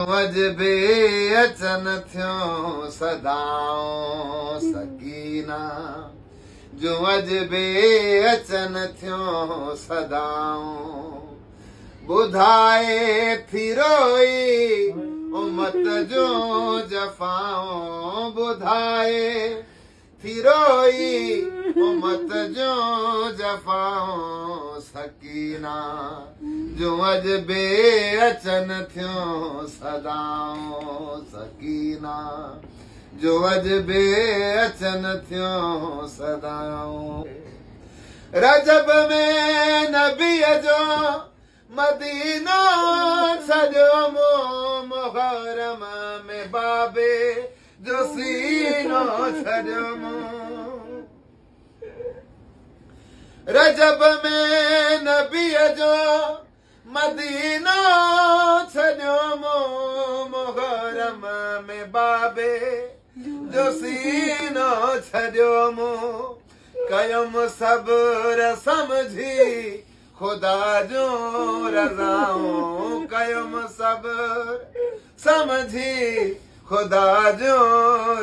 मजबे अचन थियो सदाऊं सकीना जो मजबे अचन थियो सदाऊं बुधाए फिरोई उम्मत जो जफाऊं बुधाए फिरोई उम्मत जो जफाऊं सकीना जो मजबे अचन थियो सदाऊं सकीना जो मजबे अचन थियो सदाऊं रजब में नबी जो मदीनो सजो मुहर्रम में बाबे जो सीनो सजो रजब में नबी जो मदीनो सजो मुहर्रम में बाबे जो सीनो सजो कयम सब्र समझी खुदा जो रज़ाऊं कयम सब्र समझी खुदा जो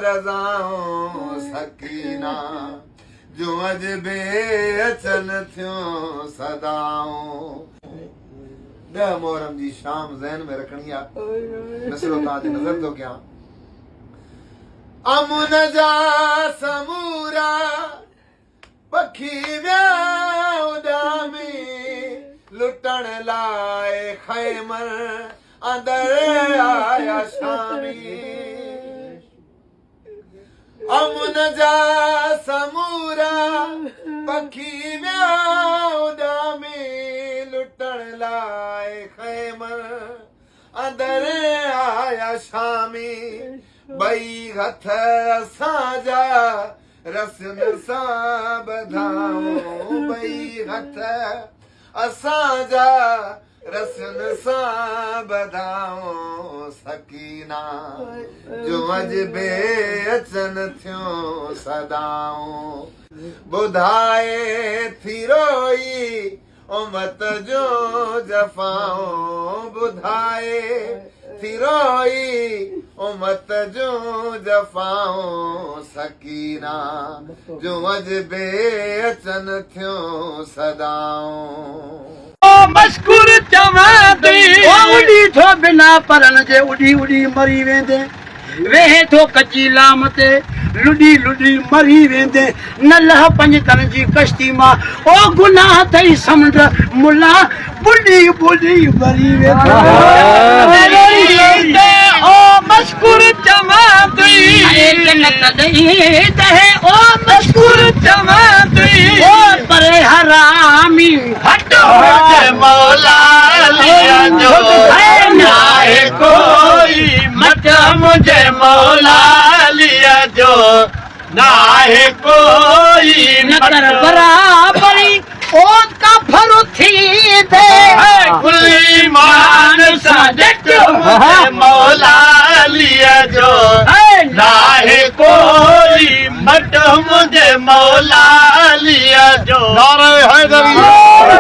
रज़ाऊं सकीना जो मजबे अचन थियो सदाऊं। 10 मुहर्रम जी शाम ज़हन में रखनी आहे। नसरो ताज नज़र तो क्या अमुन जा समूरा पखी व्या उडामी लुटण लाए खैमर अंदर आया शामी अमुन जा समूरा पखी व्या उडामी लुटण लाए खैमर अंदर आया शामी बई हथ साजा रसन सा बधाऊं बई हथ असांजा रसन सा बधाऊं सकीना जो मजबे अचन थियो सदाऊं बुधाए फिरोई उम्मत जो जफाऊं बुधाए फिरोई उम्मत जो जफाऊं सकीना जो मजबे अचन थियो सदाऊं मशकूर चवां थी उड़ी थो बिना परन जे उड़ी उड़ी मरी वेंदे वेहे थो कची लाम ते लुडी लुडी मरी वेंदे न लह पंज तन जी कश्ती मां ओ गुनाह थई समुंड मुला बुडी बुडी मरी वेंदे ओ मशकूर चवां थी जन्नत दई दे ओ मशकूर चवां थी ओ परे हरामी हटो मौला लिया जो नाहे कोई मत मुझे मौला लिया जो नाहे कोई न कर बराबरी ओ काफर थी दे कुली मान साजत मुझे मौला लिया जो नाहे कोई मत मुझे मौला लिया जो नारे हैदरी